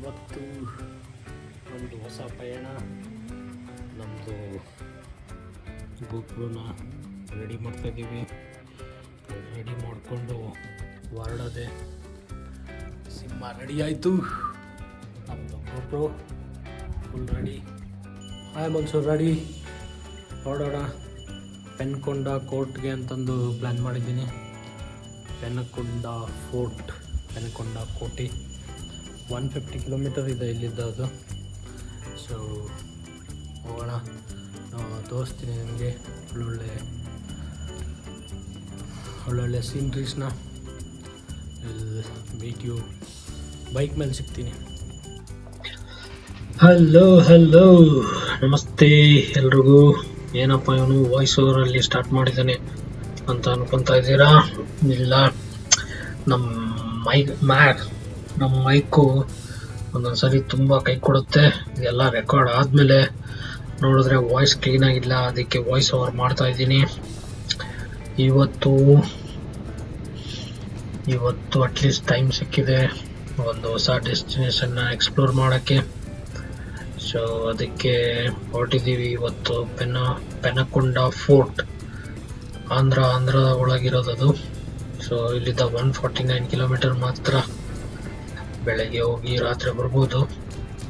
ಇವತ್ತು ನಮ್ಮದು ಹೊಸ ಪಯಣ. ನಮ್ಮದು ಗೋಪುರನ ರೆಡಿ ಮಾಡ್ತಾಯಿದ್ದೀವಿ. ರೆಡಿ ಮಾಡಿಕೊಂಡು ಹೊರಡೋದೆ. ಸಿಂಹ ರೆಡಿ ಆಯಿತು. ನಮ್ಮದು ಗೋಪುರ full ready. Hi Mansoor, ready, ಹೊರಡೋಣ. ಪೆನ್ಕೊಂಡ ಕೋರ್ಟ್ಗೆ ಅಂತಂದು ಪ್ಲ್ಯಾನ್ ಮಾಡಿದ್ದೀನಿ. ಪೆನಕೊಂಡ ಫೋರ್ಟ್, ಪೆನಕೊಂಡ ಕೋಟೆ 150 ಕಿಲೋಮೀಟರ್ ಇದೆ ಇಲ್ಲಿದ್ದ ಅದು. ಸೊ ಹೋಗೋಣ, ತೋರಿಸ್ತೀನಿ ನಿಮಗೆ ಒಳ್ಳೊಳ್ಳೆ ಸೀನ್ರೀಸ್ನ. ವೀಡಿಯೋ ಬೈಕ್ ಮೇಲೆ ಸಿಗ್ತೀನಿ. ಹಲೋ ನಮಸ್ತೆ ಎಲ್ರಿಗೂ. ಏನಪ್ಪ ಇವನು ವಾಯ್ಸ್ ಓವರಲ್ಲಿ ಸ್ಟಾರ್ಟ್ ಮಾಡಿದ್ದಾನೆ ಅಂತ ಅನ್ಕೊತಾ ಇದ್ದೀರಾ? ಇಲ್ಲ, ನಮ್ಮ ಮೈಕು ಒಂದೊಂದ್ಸರಿ ತುಂಬ ಕೈ ಕೊಡುತ್ತೆ. ಇದೆಲ್ಲ ರೆಕಾರ್ಡ್ ಆದಮೇಲೆ ನೋಡಿದ್ರೆ ವಾಯ್ಸ್ ಕ್ಲೀನ್ ಆಗಿಲ್ಲ, ಅದಕ್ಕೆ ವಾಯ್ಸ್ ಓವರ್ ಮಾಡ್ತಾ ಇದ್ದೀನಿ. ಇವತ್ತು ಅಟ್ಲೀಸ್ಟ್ ಟೈಮ್ ಸಿಕ್ಕಿದೆ ಒಂದು ಹೊಸ ಡೆಸ್ಟಿನೇಷನ್ನ ಎಕ್ಸ್ಪ್ಲೋರ್ ಮಾಡೋಕ್ಕೆ. ಸೊ ಅದಕ್ಕೆ ಹೊರಟಿದ್ದೀವಿ ಇವತ್ತು. ಪೆನಕೊಂಡ ಫೋರ್ಟ್, ಆಂಧ್ರ ಒಳಗಿರೋದದು. ಸೊ ಇಲ್ಲಿದ್ದ 149 ಕಿಲೋಮೀಟರ್ ಮಾತ್ರ. ಬೆಳಗ್ಗೆ ಹೋಗಿ ರಾತ್ರಿ ಬರ್ಬೋದು.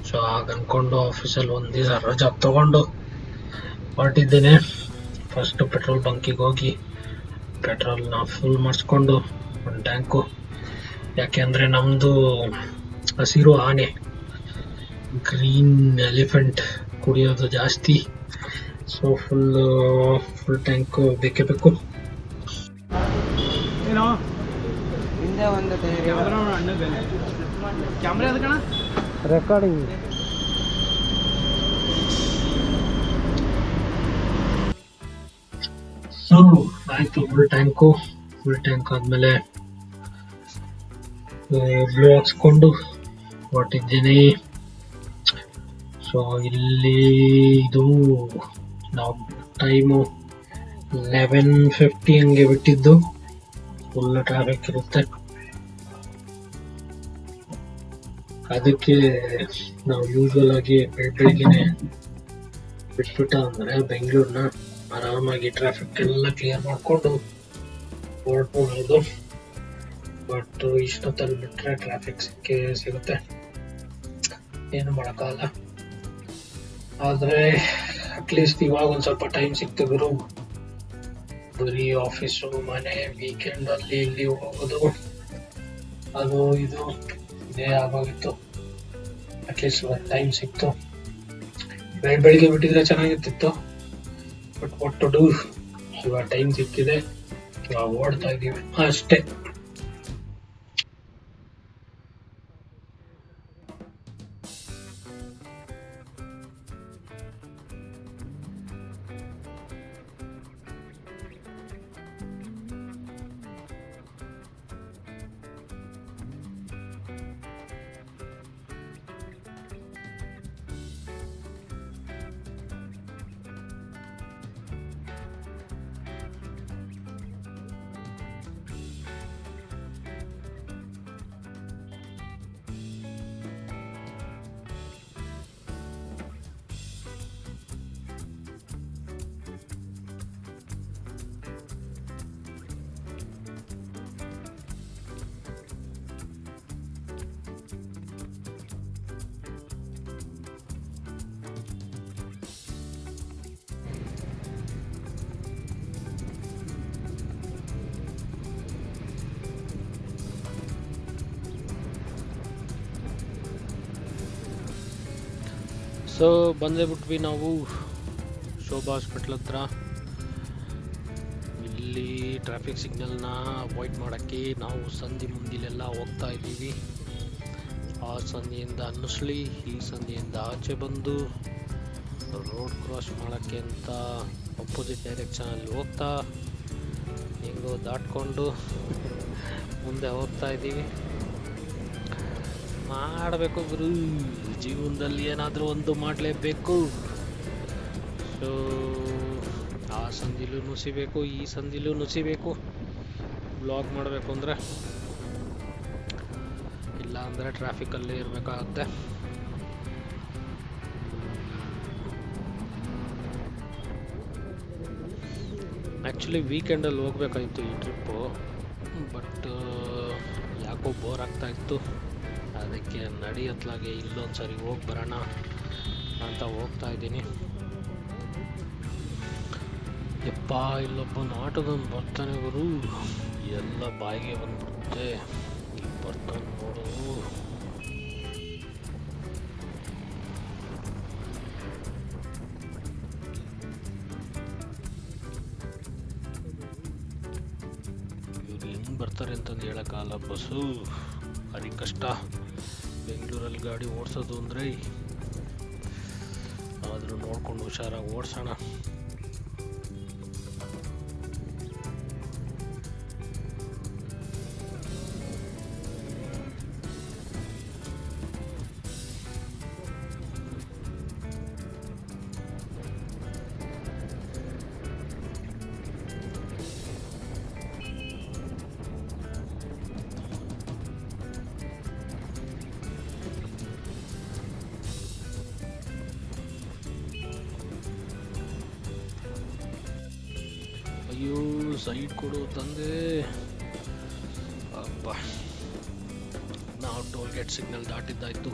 ಸೊ ಹಾಗೆ ಅಂದ್ಕೊಂಡು ಆಫೀಸಲ್ಲಿ ಒಂದು ದಿವಸ ರಜಾ ತೊಗೊಂಡು ಹೊರಟಿದ್ದೇನೆ. ಫಸ್ಟು ಪೆಟ್ರೋಲ್ ಬಂಕಿಗೆ ಹೋಗಿ ಪೆಟ್ರೋಲ್ನ ಫುಲ್ ಮಾಡಿಸ್ಕೊಂಡು ಒಂದು ಟ್ಯಾಂಕು. ಯಾಕೆಂದರೆ ನಮ್ಮದು ಹಸಿರು ಆನೆ, ಗ್ರೀನ್ ಎಲಿಫೆಂಟ್ ಕುಡಿಯೋದು ಜಾಸ್ತಿ. ಸೊ ಫುಲ್ ಟ್ಯಾಂಕು ಬೇಕೇ ಬೇಕು. ರೆಕಾರ್ಡಿಂಗ್ ಸೊ ಆಯಿತು. ಫುಲ್ ಟ್ಯಾಂಕ್ ಆದಮೇಲೆ ಬ್ಲೂ ಹಾಕ್ಸ್ಕೊಂಡು ಹೊರಟಿದ್ದೀನಿ. ಸೊ ಇಲ್ಲಿ ಇದು ನಾವು ಟೈಮು 11:50 ಹಂಗೆ ಬಿಟ್ಟಿದ್ದು. ಫುಲ್ ಟ್ರಾಫಿಕ್ ಇರುತ್ತೆ. ಅದಕ್ಕೆ ನಾವು ಯೂಶ್ವಲ್ ಆಗಿ ಬೆಳಗ್ಗೆನೆ ಬಿಟ್ಬಿಟ್ಟ ಅಂದರೆ ಬೆಂಗಳೂರನ್ನ ಆರಾಮಾಗಿ ಟ್ರಾಫಿಕ್ ಎಲ್ಲ ಕ್ಲಿಯರ್ ಮಾಡಿಕೊಂಡು ಹೊರಡ್ಬೋದು. ಬಟ್ ಇಷ್ಟೊತ್ತಲ್ಲಿ ಬಿಟ್ಟರೆ ಟ್ರಾಫಿಕ್ ಸಿಗುತ್ತೆ, ಏನು ಮಾಡೋಕ್ಕಾಗಲ್ಲ. ಆದರೆ ಅಟ್ಲೀಸ್ಟ್ ಇವಾಗ ಒಂದು ಸ್ವಲ್ಪ ಟೈಮ್ ಸಿಕ್ತು ಗುರು. ಬರೀ ಆಫೀಸು, ಮನೆ, ವೀಕೆಂಡ್ ಅಲ್ಲಿ ಇಲ್ಲಿ ಹೋಗೋದು, ಅದು ಇದು ಇದೇ ಆಗೋಗಿತ್ತು. ಅಟ್ಲೀಸ್ಟ್ ಒಂದು ಟೈಮ್ ಸಿಕ್ತು. ಬೆಳಿಗ್ಗೆ ಬಿಟ್ಟಿದ್ರೆ ಚೆನ್ನಾಗಿರ್ತಿತ್ತು. ಬಟ್ ವಾಟ್ ಟು ಡೂ, ಇವಾಗ ಟೈಮ್ ಸಿಕ್ಕಿದೆ, ಇವಾಗ ಓಡ್ತಾ ಇದ್ದೀವಿ ಅಷ್ಟೇ. ಸೊ ಬಂದೇ ಬಿಟ್ವಿ ನಾವು ಶೋಭಾ ಹಾಸ್ಪಿಟ್ಲ್ ಹತ್ರ. ಇಲ್ಲಿ ಟ್ರಾಫಿಕ್ ಸಿಗ್ನಲ್ನ ಅವಾಯ್ಡ್ ಮಾಡೋಕ್ಕೆ ನಾವು ಸಂಧಿ ಮುಂದಿಲೆಲ್ಲ ಹೋಗ್ತಾ ಇದ್ದೀವಿ. ಆ ಸಂಧಿಯಿಂದ ಅನ್ನಿಸ್ಲಿ, ಈ ಸಂಧಿಯಿಂದ ಆಚೆ ಬಂದು ರೋಡ್ ಕ್ರಾಸ್ ಮಾಡೋಕ್ಕೆ ಅಂತ ಅಪೋಸಿಟ್ ಡೈರೆಕ್ಷನಲ್ಲಿ ಹೋಗ್ತಾ ಹೆಂಗೋ ದಾಟ್ಕೊಂಡು ಮುಂದೆ ಹೋಗ್ತಾ ಇದ್ದೀವಿ. ಮಾಡಬೇಕು ಗುರು, ಜೀವನದಲ್ಲಿ ಏನಾದರೂ ಒಂದು ಮಾಡಲೇಬೇಕು. ಸೊ ಆ ಸಂದಿಲೂ ನುಸಿಬೇಕು, ಈ ಸಂದಿಲೂ ನುಸಿಬೇಕು. ಬ್ಲಾಗ್ ಮಾಡಬೇಕು ಅಂದರೆ ಇಲ್ಲ ಅಂದರೆ ಟ್ರಾಫಿಕಲ್ಲೇ ಇರಬೇಕಾಗತ್ತೆ. ಆ್ಯಕ್ಚುಲಿ ವೀಕೆಂಡಲ್ಲಿ ಹೋಗ್ಬೇಕಾಗಿತ್ತು ಈ ಟ್ರಿಪ್ಪು, ಬಟ್ ಯಾಕೋ ಬೋರ್ ಆಗ್ತಾಯಿತ್ತು. ಅದಕ್ಕೆ ನಡೆಯತ್ಲಾಗೆ ಇಲ್ಲೊಂದು ಸರಿ ಹೋಗಿ ಬರೋಣ ಅಂತ ಹೋಗ್ತಾ ಇದ್ದೀನಿ. ಯಪ್ಪ, ಇಲ್ಲೊಬ್ಬನ ಆಟೋದೊಂದು ಬರ್ತಾನೆ ಗುರು, ಎಲ್ಲ ಬಾಯಿಗೆ ಬಂದ್ಬಿಡುತ್ತೆ ಈ ಬರ್ತಾನೆ ನೋಡು. ಇವ್ರು ಹೆಂಗೆ ಬರ್ತಾರೆ ಅಂತಂದು ಹೇಳೋಕ್ಕಾಗಲ್ಲ. ಬಸ್ಸು ಭಾರಿ ಕಷ್ಟ ಬೆಂಗಳೂರಲ್ಲಿ ಗಾಡಿ ಓಡಿಸೋದು ಅಂದರೆ. ಆದರೂ ನೋಡ್ಕೊಂಡು ಹುಷಾರಾಗಿ ಓಡಿಸೋಣ. ಅಯ್ಯೋ, ಸೈಡ್ ಕೊಡು ತಂದೆ. ಅಪ್ಪ, ನಾವು ಟೋಲ್ಗೇಟ್ ಸಿಗ್ನಲ್ ದಾಟಿದ್ದಾಯಿತು.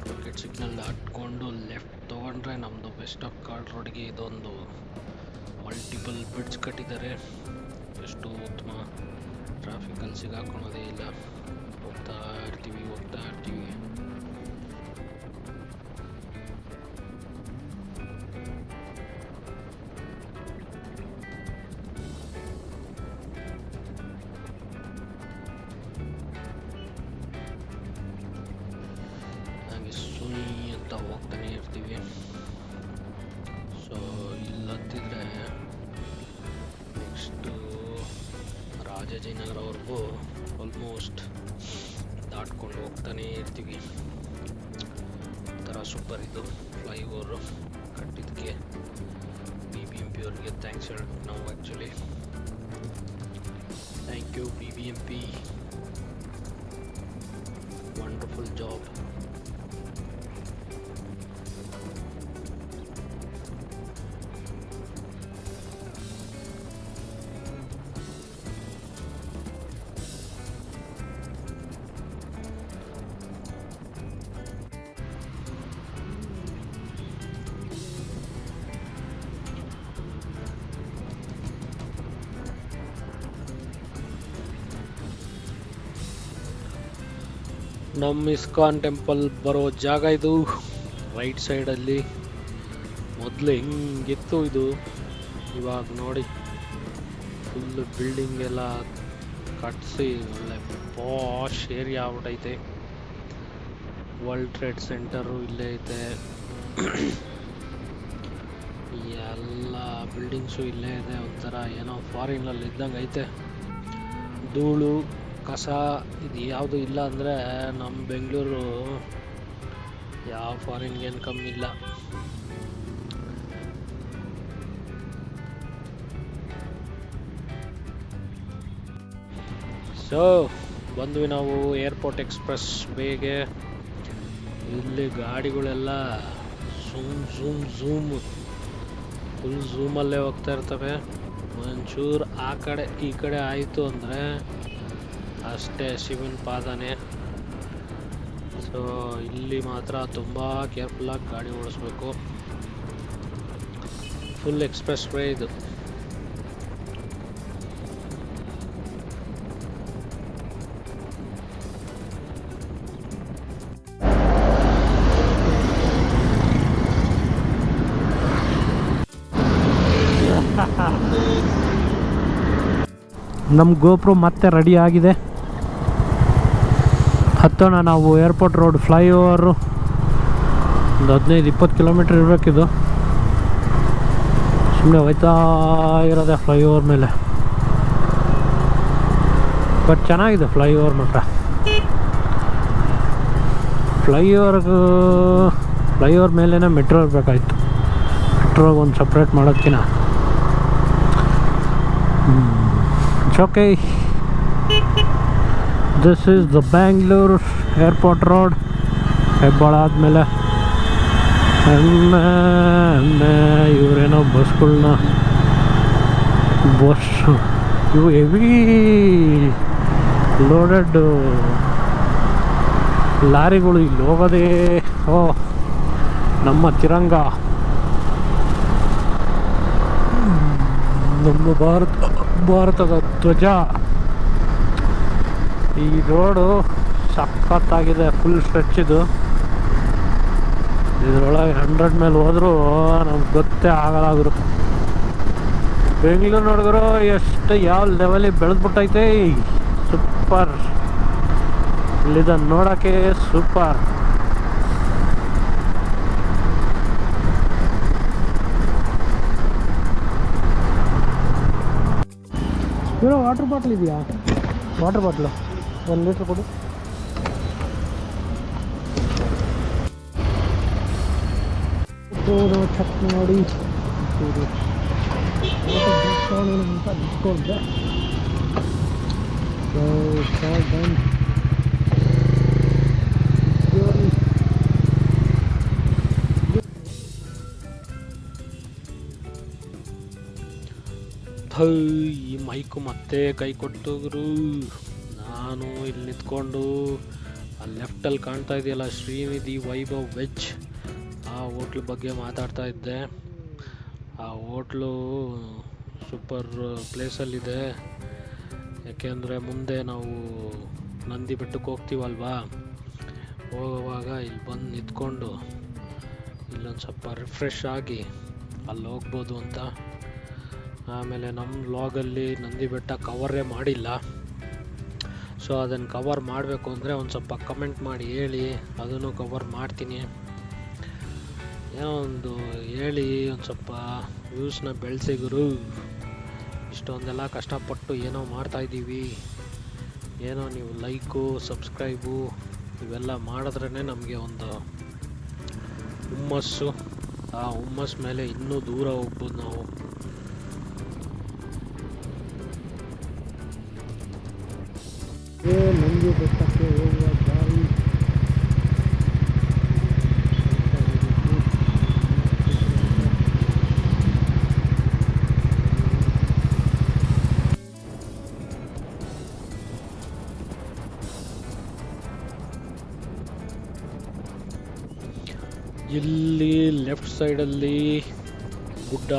ಟೋಲ್ಗೇಟ್ ಸಿಗ್ನಲ್ ದಾಟ್ಕೊಂಡು ಲೆಫ್ಟ್ ತೊಗೊಂಡ್ರೆ ನಮ್ಮದು ಬೆಸ್ಟ್ ಆಫ್ ಕಾರ್ಡ್ ರೋಡ್ಗೆ ಇದೊಂದು ಮಲ್ಟಿಪಲ್ ಬ್ರಿಡ್ಜ್ ಕಟ್ಟಿದ್ದಾರೆ. ಎಷ್ಟು ಉತ್ತಮ, ಟ್ರಾಫಿಕಲ್ಲಿ ಸಿಗಾಕೊಳ್ಳೋದೇ ಇಲ್ಲ. ಹೋಗ್ತಾ ಇರ್ತೀವಿ. ಸುನಿ ಅಂತ ಹೋಗ್ತಾನೆ ಇರ್ತೀವಿ. ಸೊ ಇಲ್ಲಿ ಹತ್ತಿದ್ರೆ ನೆಕ್ಸ್ಟು ರಾಜಾಜಿನಗರವರೆಗೂ ಆಲ್ಮೋಸ್ಟ್ ದಾಟ್ಕೊಂಡು ಹೋಗ್ತಾನೆ ಇರ್ತೀವಿ. ಒಂಥರ ಸೂಪರ್ ಇದು ಫ್ಲೈಓವರು ಕಟ್ಟಿದ್ದಕ್ಕೆ BBMP ಅವ್ರಿಗೆ ಥ್ಯಾಂಕ್ಸ್ ಹೇಳ್ಬೇಕು ನಾವು. Actually thank you BBMP, wonderful job. ನಮ್ಮ ಇಸ್ಕಾನ್ ಟೆಂಪಲ್ ಬರೋ ಜಾಗ ಇದು. ರೈಟ್ ಸೈಡಲ್ಲಿ ಮೊದಲು ಹೆಂಗಿತ್ತು ಇದು, ಇವಾಗ ನೋಡಿ ಫುಲ್ ಬಿಲ್ಡಿಂಗ್ ಎಲ್ಲ ಕಟ್ಟಿಸಿ ಒಳ್ಳೆ ಪಾಶ್ ಏರಿಯಾ ಆಗ್ಬಿಟ್ಟೈತೆ. ವರ್ಲ್ಡ್ ಟ್ರೇಡ್ ಸೆಂಟರು ಇಲ್ಲೇ ಐತೆ, ಎಲ್ಲ ಬಿಲ್ಡಿಂಗ್ಸು ಇಲ್ಲೇ ಇದೆ. ಒಂಥರ ಏನೋ ಫಾರಿನಲ್ಲಿ ಇದ್ದಂಗೆ ಐತೆ. ಧೂಳು ಕಸ ಇದು ಯಾವುದು ಇಲ್ಲ ಅಂದರೆ ನಮ್ಮ ಬೆಂಗಳೂರು ಯಾವ ಫಾರಿನ್ಗೇನು ಕಮ್ಮಿ ಇಲ್ಲ. ಸೊ ಬಂದ್ವಿ ನಾವು ಏರ್ಪೋರ್ಟ್ ಎಕ್ಸ್ಪ್ರೆಸ್ ಬೇಗೆ. ಇಲ್ಲಿ ಗಾಡಿಗಳೆಲ್ಲ ಝೂಮ್ ಫುಲ್ ಝೂಮಲ್ಲೇ ಹೋಗ್ತಾ ಇರ್ತವೆ. ಒಂಚೂರು ಆ ಕಡೆ ಈ ಕಡೆ ಆಯಿತು ಅಂದರೆ ಅಷ್ಟೇ ಶಿವನ ಪಾದನೆ. ಸೊ ಇಲ್ಲಿ ಮಾತ್ರ ತುಂಬ ಕೇರ್ಫುಲ್ಲಾಗಿ ಗಾಡಿ ಓಡಿಸ್ಬೇಕು. ಫುಲ್ ಎಕ್ಸ್ಪ್ರೆಸ್ ವೇ ಇದು. ನಮ್ಮ ಗೋಪ್ರೋ ಮತ್ತೆ ರೆಡಿ ಆಗಿದೆ. ಹತ್ತೋಣ ನಾವು ಏರ್ಪೋರ್ಟ್ ರೋಡ್ ಫ್ಲೈಓವರು. ಒಂದು 15-20 ಕಿಲೋಮೀಟ್ರ್ ಇರಬೇಕಿದು. ಸುಮ್ಮನೆ ಹೋಯ್ತಾ ಇರೋದೆ ಫ್ಲೈಓವರ್ ಮೇಲೆ. ಬಟ್ ಚೆನ್ನಾಗಿದೆ ಫ್ಲೈಓವರ್ ಮಾತ್ರ. ಫ್ಲೈಓವರ್ ಮೇಲೇ ಮೆಟ್ರೋ ಇರಬೇಕಾಯ್ತು. ಮೆಟ್ರೋಗೆ ಒಂದು ಸಪ್ರೇಟ್ ಮಾಡೋದಕ್ಕಿಂತ it's okay. This is the Bangalore airport road. Hebbal ಆದಮೇಲೆ ಇವರೇನೋ ಬಸ್ಗಳನ್ನ ಇವು ಹೆವಿ ಲೋಡೆಡ್ ಲಾರಿಗಳು ಇಲ್ಲಿ ಹೋಗೋದೇ. ಓ, ನಮ್ಮ ತಿರಂಗ, ನಮ್ಮ ಭಾರತದ ಧ್ವಜ. ಈ ರೋಡು ಸಖತ್ತಾಗಿದೆ, ಫುಲ್ ಸ್ಟ್ರೆಚ್ ಇದು. ಇದರೊಳಗೆ 100 ಮೇಲೆ ಹೋದರೂ ನಮ್ಗೆ ಗೊತ್ತೇ ಆಗಲಾದ್ರು. ಬೆಂಗಳೂರು ನೋಡಿದ್ರು ಎಷ್ಟು ಯಾವ ಲೆವೆಲಿಗೆ ಬೆಳೆದ್ಬಿಟ್ಟೈತೆ. ಸೂಪರ್, ಇಲ್ಲಿದ ನೋಡೋಕ್ಕೆ ಸೂಪರ್. ಇರೋ ವಾಟರ್ ಬಾಟ್ಲ್ ಇದೆಯಾ? ವಾಟರ್ ಬಾಟ್ಲು 1 ಲೀಟ್ರ್ ಕೊಡು. ಚೆಕ್ ಮಾಡಿ ಅಂತ ಇಟ್ಕೊಂಡೆ. ಈ ಮೈಕು ಮತ್ತೆ ಕೈ ಕೊಟ್ಟೋಗ್ರು. ನಾನು ಇಲ್ಲಿ ನಿಂತ್ಕೊಂಡು ಆ ಲೆಫ್ಟಲ್ಲಿ ಕಾಣ್ತಾ ಇದೆಯಲ್ಲ ಶ್ರೀನಿಧಿ ವೈಭವ್ ವೆಜ್, ಆ ಹೋಟ್ಲ್ ಬಗ್ಗೆ ಮಾತಾಡ್ತಾ ಇದ್ದೆ. ಆ ಹೋಟ್ಲು ಸೂಪರ್ ಪ್ಲೇಸಲ್ಲಿದೆ. ಯಾಕೆಂದರೆ ಮುಂದೆ ನಾವು ನಂದಿ ಬೆಟ್ಟಕ್ಕೆ ಹೋಗ್ತೀವಲ್ವಾ, ಹೋಗುವಾಗ ಇಲ್ಲಿ ಬಂದು ನಿಂತ್ಕೊಂಡು ಇಲ್ಲೊಂದು ಸ್ವಲ್ಪ ರಿಫ್ರೆಶ್ ಆಗಿ ಅಲ್ಲಿ ಹೋಗ್ಬೋದು ಅಂತ. ಆಮೇಲೆ ನಮ್ಮ ವ್ಲಾಗಲ್ಲಿ ನಂದಿ ಬೆಟ್ಟ ಕವರೇ ಮಾಡಿಲ್ಲ, ಸೊ ಅದನ್ನು ಕವರ್ ಮಾಡಬೇಕು ಅಂದರೆ ಒಂದು ಸ್ವಲ್ಪ ಕಮೆಂಟ್ ಮಾಡಿ ಹೇಳಿ, ಅದನ್ನು ಕವರ್ ಮಾಡ್ತೀನಿ. ಏನೋ ಒಂದು ಹೇಳಿ, ಒಂದು ಸ್ವಲ್ಪ ವ್ಯೂಸ್ನ ಬೆಳೆಸಿ ಗುರು. ಇಷ್ಟೊಂದೆಲ್ಲ ಕಷ್ಟಪಟ್ಟು ಏನೋ ಮಾಡ್ತಾಯಿದ್ದೀವಿ, ಏನೋ ನೀವು ಲೈಕು ಸಬ್ಸ್ಕ್ರೈಬು ಇವೆಲ್ಲ ಮಾಡಿದ್ರೇ ನಮಗೆ ಒಂದು ಹುಮ್ಮಸ್ಸು. ಆ ಹುಮ್ಮಸ್ ಮೇಲೆ ಇನ್ನೂ ದೂರ ಹೋಗ್ಬೋದು ನಾವು. ನಂದಿ ಬೆಟ್ಟಕ್ಕೆ ಹೋಗುವ ದಾರಿ ಇಲ್ಲಿ ಲೆಫ್ಟ್ ಸೈಡಲ್ಲಿ ಗುಡ್ಡ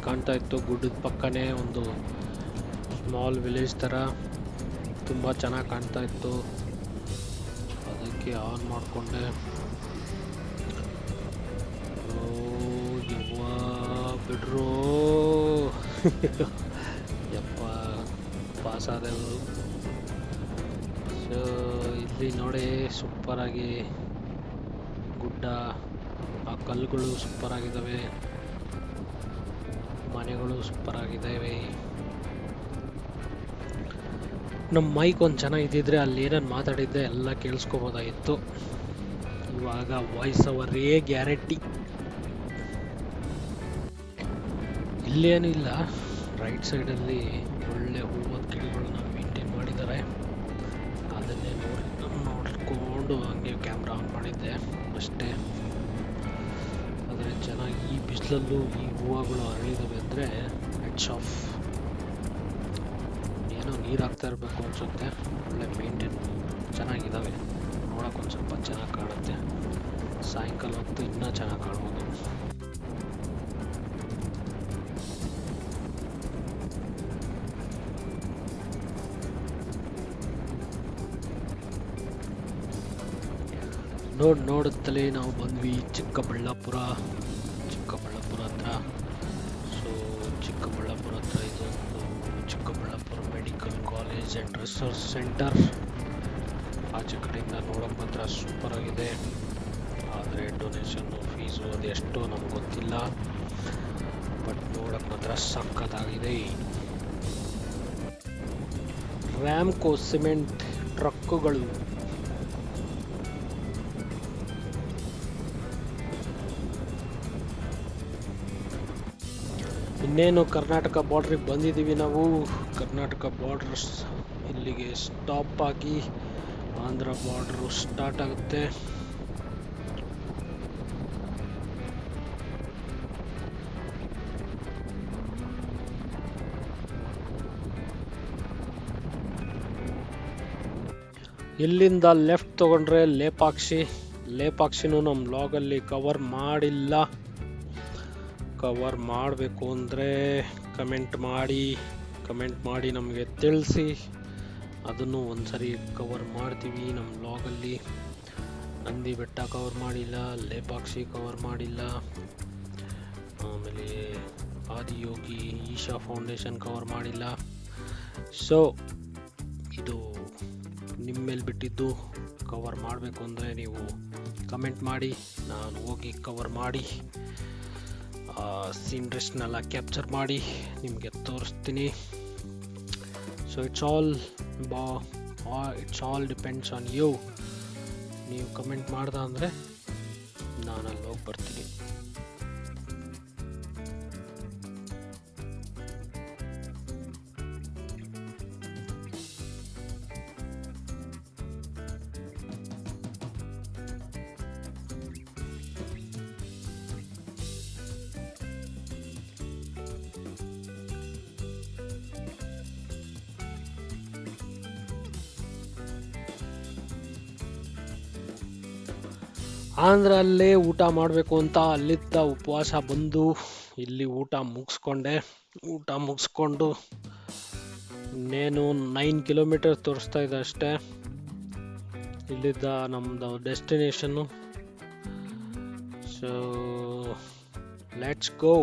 ಕಾಣ್ತಾ ಇತ್ತು. ಗುಡ್ಡದ ಪಕ್ಕನೇ ಒಂದು ಸ್ಮಾಲ್ ವಿಲೇಜ್ ಥರ ತುಂಬ ಚೆನ್ನಾಗಿ ಕಾಣ್ತಾ ಇತ್ತು. ಅದಕ್ಕೆ ಆನ್ ಮಾಡಿಕೊಂಡೆ. ಯವ್ವ ಬಿಡ್ರೋ ಯಪ್ಪ ಪಾಸ್ ಆದವರು. ಸೊ ಇಲ್ಲಿ ನೋಡಿ ಸೂಪರಾಗಿ ಗುಡ್ಡ, ಆ ಕಲ್ಲುಗಳು ಸೂಪರಾಗಿದ್ದಾವೆ, ಮನೆಗಳು ಸೂಪರಾಗಿದ್ದಾವೆ. ನಮ್ಮ ಮೈಕ್ ಒಂದು ಚೆನ್ನಾಗಿದ್ದಿದ್ರೆ ಅಲ್ಲಿ ಏನೇನು ಮಾತಾಡಿದ್ದೆ ಎಲ್ಲ ಕೇಳಿಸ್ಕೋಬೋದಾಗಿತ್ತು. ಇವಾಗ ವಾಯ್ಸ್ ಓವರೇ ಗ್ಯಾರಂಟಿ. ಇಲ್ಲೇನೂ ಇಲ್ಲ, ರೈಟ್ ಸೈಡಲ್ಲಿ ಒಳ್ಳೆ ಹೂವದ ಗಿಡಗಳನ್ನ ಮೇಂಟೈನ್ ಮಾಡಿದ್ದಾರೆ. ಅದನ್ನೇ ನೋಡಿಕೊಂಡು ಹಂಗೆ ಕ್ಯಾಮ್ರಾ ಆನ್ ಮಾಡಿದ್ದೆ ಅಷ್ಟೇ. ಆದರೆ ಚೆನ್ನಾಗಿ ಈ ಬಿಸಿಲಲ್ಲೂ ಈ ಹೂವುಗಳು ಅರಳಿದಾವೆ ಅಂದರೆ ಹೆಡ್ಸ್ ಆಫ್. ಏನೋ ನೀರು ಹಾಕ್ತಾ ಇರಬೇಕು ಅನಿಸುತ್ತೆ. ಒಳ್ಳೆ ಮೇಂಟೈನ್ ಚೆನ್ನಾಗಿದ್ದಾವೆ, ನೋಡೋಕೆ ಒಂದು ಸ್ವಲ್ಪ ಚೆನ್ನಾಗಿ ಕಾಣುತ್ತೆ. ಸಾಯಂಕಾಲ ಹೊತ್ತು ಇನ್ನೂ ಚೆನ್ನಾಗಿ ಕಾಣ್ಬೋದು. ನೋಡುತ್ತಲೇ ನಾವು ಬಂದ್ವಿ ಚಿಕ್ಕಬಳ್ಳಾಪುರ ಹತ್ರ. ಸೊ ಚಿಕ್ಕಬಳ್ಳಾಪುರ ಹತ್ರ ಇದೊಂದು Chikkaballapur medical college and research centre. ಆಚೆ ಕಡೆಯಿಂದ ನೋಡೋಕೆ ಮಾತ್ರ ಸೂಪರ್ ಆಗಿದೆ. ಆದರೆ ಡೊನೇಷನ್ನು ಫೀಸು ಅದೆಷ್ಟೋ ನಮ್ಗೆ ಗೊತ್ತಿಲ್ಲ, ಬಟ್ ನೋಡೋಕೆ ಮಾತ್ರ ಸಕ್ಕತ್ತಾಗಿದೆ. ರ್ಯಾಮ್ಕೋ ಸಿಮೆಂಟ್ ಟ್ರಕ್ಕುಗಳು, ಇನ್ನೇನು ಕರ್ನಾಟಕ ಬಾರ್ಡ್ರಿಗೆ ಬಂದಿದ್ದೀವಿ ನಾವು. ಕರ್ನಾಟಕ ಬಾರ್ಡರ್ಸ್ ಇಲ್ಲಿಗೆ ಸ್ಟಾಪ್ ಆಗಿ ಆಂಧ್ರ ಬಾರ್ಡ್ರು ಸ್ಟಾರ್ಟ್ ಆಗುತ್ತೆ. ಇಲ್ಲಿಂದ ಲೆಫ್ಟ್ ತಗೊಂಡ್ರೆ ಲೇಪಾಕ್ಷಿನೂ ನಮ್ಮ ಬ್ಲಾಗಲ್ಲಿ ಕವರ್ ಮಾಡಿಲ್ಲ. ಕವರ್ ಮಾಡಬೇಕು ಅಂದರೆ ಕಮೆಂಟ್ ಮಾಡಿ ನಮಗೆ ತಿಳಿಸಿ, ಅದನ್ನು ಒಂದ್ಸರಿ ಕವರ್ ಮಾಡ್ತೀವಿ ನಮ್ಮ ಬ್ಲಾಗಲ್ಲಿ. ನಂದಿ ಬೆಟ್ಟ ಕವರ್ ಮಾಡಿಲ್ಲ, ಲೇಪಾಕ್ಷಿ ಕವರ್ ಮಾಡಿಲ್ಲ, ಆಮೇಲೆ ಆದಿಯೋಗಿ ಈಶಾ ಫೌಂಡೇಶನ್ ಕವರ್ ಮಾಡಿಲ್ಲ. ಸೊ ಇದು ನಿಮ್ಮ ಮೇಲೆ ಬಿಟ್ಟಿದ್ದು. ಕವರ್ ಮಾಡಬೇಕು ಅಂದರೆ ನೀವು ಕಮೆಂಟ್ ಮಾಡಿ, ನಾನು ಹೋಗಿ ಕವರ್ ಮಾಡಿ ಸೀನ್ರೀಸ್ನೆಲ್ಲ ಕ್ಯಾಪ್ಚರ್ ಮಾಡಿ ನಿಮಗೆ ತೋರಿಸ್ತೀನಿ. So it's all depends on you. ನೀವು ಕಮೆಂಟ್ ಮಾಡ್ದ ಅಂದರೆ ನಾನು ಅಲ್ಲಿ ಹೋಗಿ ಬರ್ತೀನಿ. ಆಂಧ್ರಲ್ಲೇ ಊಟ ಮಾಡಬೇಕು ಅಂತ ಅಲ್ಲಿದ್ದ ಉಪವಾಸ ಬಂದು ಇಲ್ಲಿ ಊಟ ಮುಗಿಸ್ಕೊಂಡು ಇನ್ನೇನು 9 ಕಿಲೋಮೀಟರ್ ತೋರಿಸ್ತಾ ಇದೆ ಅಷ್ಟೇ ಇಲ್ಲಿದ್ದ ನಮ್ಮದು destination. So let's go.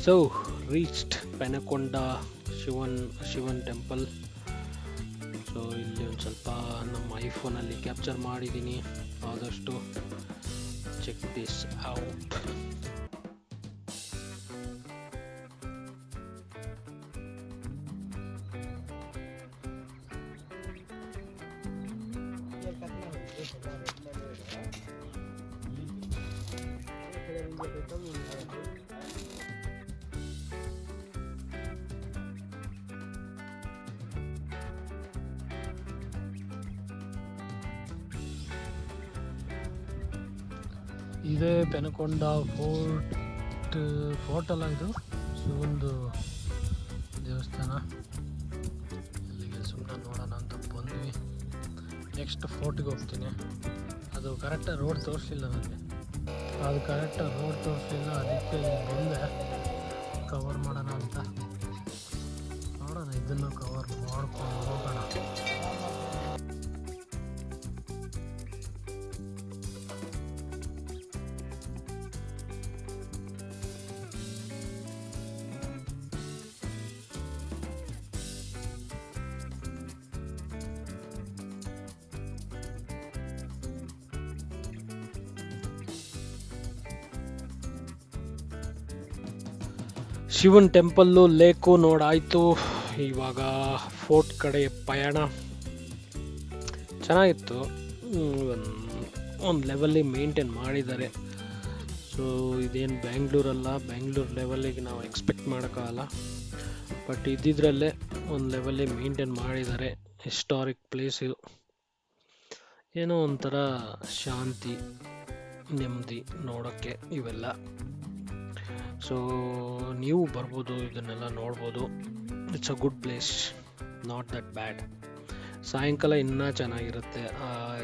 So reached Penakonda Shivan temple. So ಇಲ್ಲಿ ಒಂದು ಸ್ವಲ್ಪ ನಮ್ಮ ಐಫೋನಲ್ಲಿ ಕ್ಯಾಪ್ಚರ್ ಮಾಡಿದ್ದೀನಿ ಆದಷ್ಟು. check this out. ಇದೇ ಪೆನಕೊಂಡ ಫೋರ್ಟ್ ಅಲ್ಲ ಇದು, ಶಿವಂದು ದೇವಸ್ಥಾನ. ಇಲ್ಲಿಗೆ ಸುಮ್ಮನೆ ನೋಡೋಣ ಅಂತ ಬಂದ್ವಿ. ನೆಕ್ಸ್ಟ್ ಫೋರ್ಟಿಗೆ ಹೋಗ್ತೀನಿ. ಅದು ಕರೆಕ್ಟಾಗಿ ರೋಡ್ ತೋರಿಸಲಿಲ್ಲ ನನಗೆ, ಅದಕ್ಕೆ ಬಂದೆ ಕವರ್ ಮಾಡೋಣ ಅಂತ. ನೋಡೋಣ, ಇದನ್ನು ಕವರ್ ಮಾಡ್ಕೊಂಡು ಹೋಗೋಣ. ಶಿವನ್ ಟೆಂಪಲ್ಲು, ಲೇಕು ನೋಡಾಯಿತು. ಇವಾಗ ಫೋರ್ಟ್ ಕಡೆ ಪಯಣ. ಚೆನ್ನಾಗಿತ್ತು, ಒಂದು ಲೆವೆಲ್ಲಿ ಮೇಂಟೈನ್ ಮಾಡಿದ್ದಾರೆ. ಸೊ ಇದೇನು ಬ್ಯಾಂಗ್ಳೂರಲ್ಲ, ಬ್ಯಾಂಗ್ಳೂರ್ ಲೆವೆಲ್ಲಿಗೆ ನಾವು ಎಕ್ಸ್ಪೆಕ್ಟ್ ಮಾಡೋಕ್ಕಾಗಲ್ಲ. ಬಟ್ ಇದ್ದಿದ್ರಲ್ಲೇ ಒಂದು ಲೆವೆಲ್ಲಿ ಮೇಂಟೈನ್ ಮಾಡಿದ್ದಾರೆ. ಹಿಸ್ಟಾರಿಕ್ ಪ್ಲೇಸ್ ಇದು. ಏನೋ ಒಂಥರ ಶಾಂತಿ, ನೆಮ್ಮದಿ ನೋಡೋಕ್ಕೆ ಇವೆಲ್ಲ. ಸೊ ನೀವು ಬರ್ಬೋದು, ಇದನ್ನೆಲ್ಲ ನೋಡ್ಬೋದು. It's a good place, not that bad. ಸಾಯಂಕಾಲ ಇನ್ನೂ ಚೆನ್ನಾಗಿರುತ್ತೆ.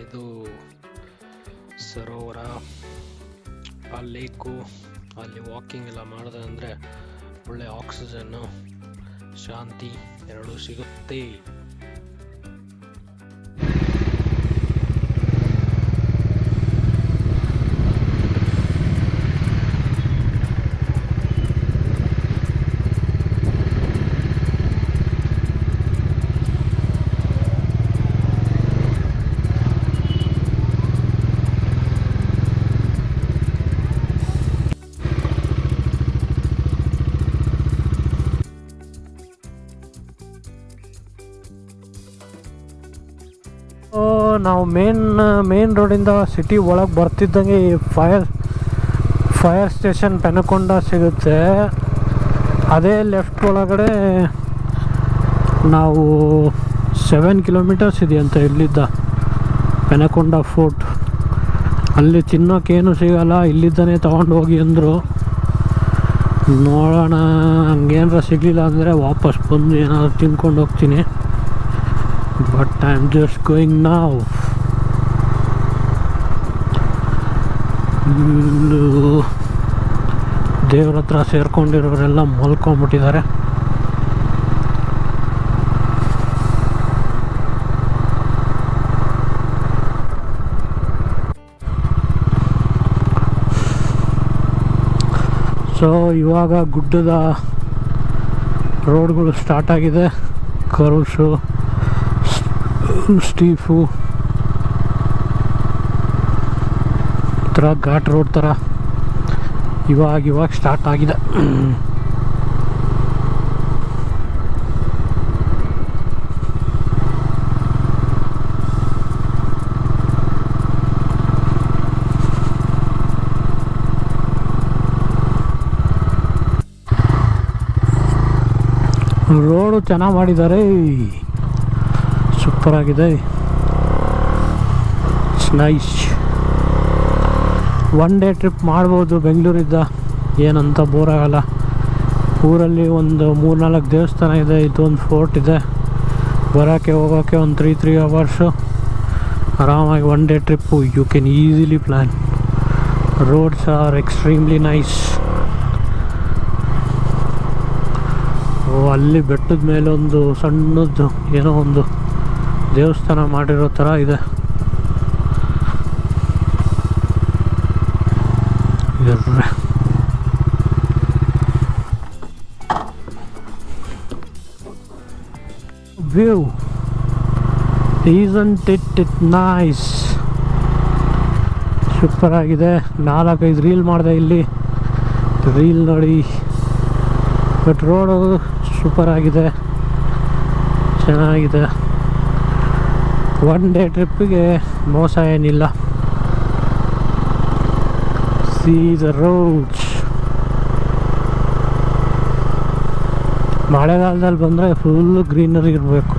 ಇದು ಸರೋವರ, ಆ ಲೇಕು, ಅಲ್ಲಿ ವಾಕಿಂಗ್ ಎಲ್ಲ ಮಾಡಿದೆ ಅಂದರೆ ಒಳ್ಳೆ ಆಕ್ಸಿಜನ್ನು, ಶಾಂತಿ ಎರಡೂ ಸಿಗುತ್ತೆ. ನಾವು ಮೇನ್ ರೋಡಿಂದ ಸಿಟಿ ಒಳಗೆ ಬರ್ತಿದ್ದಂಗೆ ಈ ಫೈರ್ ಸ್ಟೇಷನ್ ಪೆನಕೊಂಡ ಸಿಗುತ್ತೆ. ಅದೇ ಲೆಫ್ಟ್ ಒಳಗಡೆ ನಾವು 7 ಕಿಲೋಮೀಟರ್ಸ್ ಇದೆಯಂತೆ ಇಲ್ಲಿದ್ದ ಪೆನಕೊಂಡ ಫೋರ್ಟ್. ಅಲ್ಲಿ ತಿನ್ನೋಕ್ಕೇನು ಸಿಗಲ್ಲ, ಇಲ್ಲಿದ್ದಾನೆ ತೊಗೊಂಡು ಹೋಗಿ ಅಂದರು. ನೋಡೋಣ, ಹಂಗೇನಾರ ಸಿಗಲಿಲ್ಲ ಅಂದರೆ ವಾಪಸ್ ಬಂದು ಏನಾದ್ರು ತಿನ್ಕೊಂಡು ಹೋಗ್ತೀನಿ. But I'm just going now. ದೇವ್ರ ಹತ್ರ ಸೇರ್ಕೊಂಡಿರೋರೆಲ್ಲ ಮಲ್ಕೊಂಡ್ಬಿಟ್ಟಿದ್ದಾರೆ. ಸೊ ಇವಾಗ ಗುಡ್ಡದ ರೋಡ್ಗಳು ಸ್ಟಾರ್ಟ್ ಆಗಿದೆ. ಕರ್ವ್ಸು, ಸ್ಟೀಫು ಥರ ಘಾಟ್ ರೋಡ್ ಥರ ಇವಾಗ ಸ್ಟಾರ್ಟ್ ಆಗಿದೆ. ರೋಡು ಚೆನ್ನಾಗಿ ಮಾಡಿದ್ದಾರೆ, ಸೂಪರ್ ಆಗಿದೆ. ನೈಸ್. ಒನ್ ಡೇ ಟ್ರಿಪ್ ಮಾಡ್ಬೋದು ಬೆಂಗಳೂರಿದ್ದ, ಏನಂತ ಬೋರ್ ಆಗಲ್ಲ. ಊರಲ್ಲಿ ಒಂದು 3-4 ದೇವಸ್ಥಾನ ಇದೆ, ಇದೊಂದು ಫೋರ್ಟ್ ಇದೆ. ಬರೋಕ್ಕೆ ಹೋಗೋಕ್ಕೆ ಒಂದು 3 ಅವರ್ಸು ಆರಾಮಾಗಿ one day trip you can easily plan. Roads are extremely nice. ಅಲ್ಲಿ ಬೆಟ್ಟದ ಮೇಲೆ ಒಂದು ಸಣ್ಣದ್ದು ಏನೋ ಒಂದು ದೇವಸ್ಥಾನ ಮಾಡಿರೋ ಥರ ಇದೆ. View, isn't it nice? Super ಆಗಿದೆ. 4-5 ರೀಲ್ ಮಾಡಿದೆ ಇಲ್ಲಿ, ರೀಲ್ ನೋಡಿ. ಬಟ್ ರೋಡು ಸೂಪರ್ ಆಗಿದೆ, ಚೆನ್ನಾಗಿದೆ. 1 ಡೇ ಟ್ರಿಪ್ಪಿಗೆ ಮೋಸ ಏನಿಲ್ಲ. C the roads. ಮಳೆಗಾಲದಲ್ಲಿ ಬಂದರೆ ಫುಲ್ ಗ್ರೀನರಿ ಇರಬೇಕು.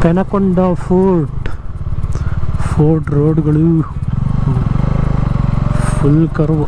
ಪೆನಕೊಂಡ ಫೋರ್ಟ್ ರೋಡ್ಗಳು ಫುಲ್ ಕರ್ವ್.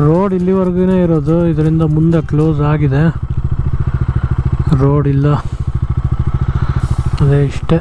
ರೋಡ್ ಇಲ್ಲಿವರೆಗೂ ಇರೋದು, ಇದರಿಂದ ಮುಂದೆ ಕ್ಲೋಸ್ ಆಗಿದೆ. ರೋಡ್ ಇಲ್ಲ, ಅದೇ ಇಷ್ಟೇ.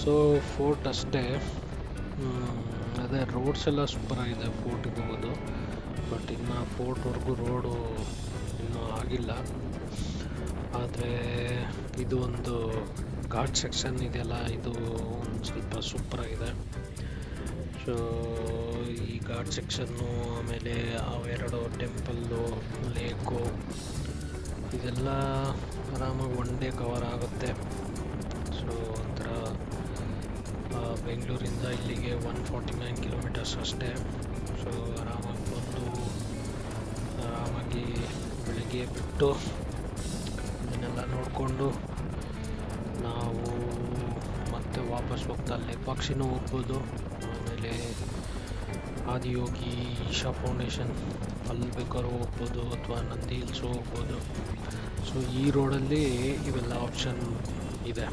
ಸೊ ಫೋರ್ಟ್ ಅಷ್ಟೇ. ಅದೇ ರೋಡ್ಸ್ ಎಲ್ಲ ಸೂಪರ್ ಆಗಿದೆ ಫೋರ್ಟಿಗೆ ಹೋಗೋದು, ಬಟ್ ಇನ್ನು ಫೋರ್ಟ್ವರೆಗೂ ರೋಡು ಇನ್ನೂ ಆಗಿಲ್ಲ. ಆದರೆ ಇದು ಒಂದು ಘಾಟ್ ಸೆಕ್ಷನ್ ಇದೆಯಲ್ಲ, ಇದು ಒಂದು ಸ್ವಲ್ಪ ಸೂಪರಾಗಿದೆ. ಸೊ ಈ ಘಾಟ್ ಸೆಕ್ಷನ್ನು, ಆಮೇಲೆ ಅವೆರಡು ಟೆಂಪಲ್ಲು, ಲೇಕು, ಇದೆಲ್ಲ ಆರಾಮಾಗಿ ಒನ್ ಡೇ ಕವರ್ ಆಗುತ್ತೆ. ಸೊ ಒಂಥರ ಬೆಂಗಳೂರಿಂದ ಇಲ್ಲಿಗೆ 149 ಕಿಲೋಮೀಟರ್ಸ್ ಅಷ್ಟೇ. ಸೊ ಆರಾಮಾಗಿ ಬಂದು ಆರಾಮಾಗಿ ಬೆಳಿಗ್ಗೆ ಬಿಟ್ಟು ಇದನ್ನೆಲ್ಲ ನೋಡಿಕೊಂಡು ನಾವು ಮತ್ತೆ ವಾಪಸ್ ಹೋಗ್ತಾ ಲೇಪಾಕ್ಷಿನೂ ಹೋಗ್ಬೋದು. ಆಮೇಲೆ ಆದಿಯೋಗಿ, ಈಶಾ ಫೌಂಡೇಶನ್ ಅಲ್ಲಿ ಬೇಕಾದ್ರೂ ಹೋಗ್ಬೋದು, ಅಥವಾ ನಂದಿ ಹಿಲ್ಸು ಹೋಗ್ಬೋದು. ಸೊ ಈ ರೋಡಲ್ಲಿ ಇವೆಲ್ಲ ಆಪ್ಷನ್ ಇದೆ.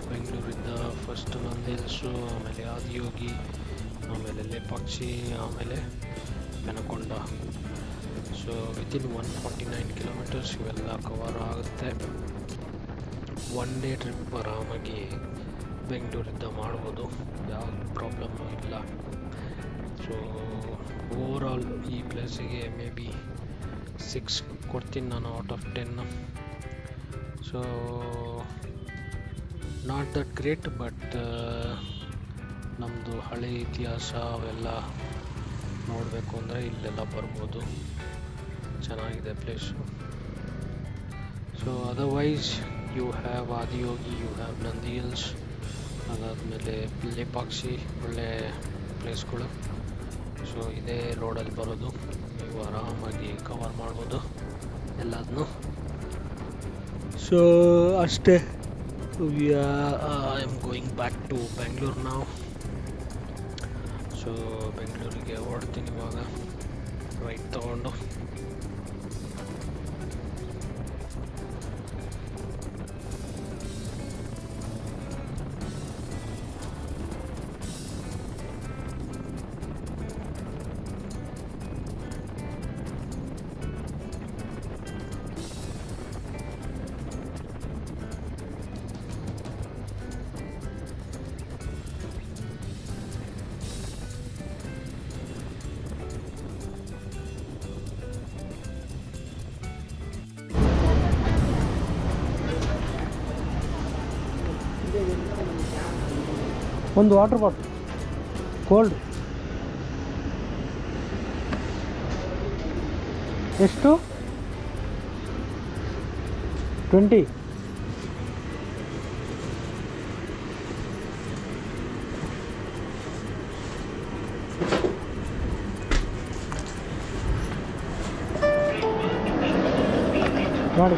ಬೆಂಗಳೂರಿಂದ ಫಸ್ಟ್ ನಂದಿ ಹಿಲ್ಸು, ಆಮೇಲೆ ಆದಿಯೋಗಿ, ಆಮೇಲೆ ಲೇಪಾಕ್ಷಿ, ಆಮೇಲೆ ಪೆನಕೊಂಡ. ಸೊ ವಿತಿನ್ 149 ಕಿಲೋಮೀಟರ್ಸ್ ಇವೆಲ್ಲ ಕವರ್ ಆಗುತ್ತೆ. ಒನ್ ಡೇ ಟ್ರಿಪ್ ಆರಾಮಾಗಿ ಬೆಂಗಳೂರಿಂದ ಮಾಡ್ಬೋದು, ಯಾವ ಪ್ರಾಬ್ಲಮ್ಮು ಇಲ್ಲ. ಸೊ ಓವರಾಲ್ ಈ ಪ್ಲೇಸಿಗೆ ಮೇ ಬಿ 6 ಕೊಡ್ತೀನಿ ನಾನು out of 10. So not that great, but ನಮ್ಮದು ಹಳೆ ಇತಿಹಾಸ ಅವೆಲ್ಲ ನೋಡಬೇಕು ಅಂದರೆ ಇಲ್ಲೆಲ್ಲ ಬರ್ಬೋದು, ಚೆನ್ನಾಗಿದೆ place. So otherwise you have Adiyogi, you have Nandi Hills, ಅದಾದಮೇಲೆ ಲೇಪಾಕ್ಷಿ, ಒಳ್ಳೆ ಪ್ಲೇಸ್ಗಳು. ಸೊ ಇದೇ ರೋಡಲ್ಲಿ ಬರೋದು, ನೀವು ಆರಾಮಾಗಿ ಕವರ್ ಮಾಡ್ಬೋದು ಎಲ್ಲದನ್ನು. ಸೊ ಅಷ್ಟೇ. I am going back to Bengaluru ನಾವು. ಸೊ ಬೆಂಗಳೂರಿಗೆ ಹೊರಡ್ತೀನಿ ಇವಾಗ, ರೈಟ್ ತಗೊಂಡು. ಒಂದು ವಾಟರ್ ಬಾಟಲ್ ಕೋಲ್ಡ್ ಎಷ್ಟು? 20. ನೋಡಿ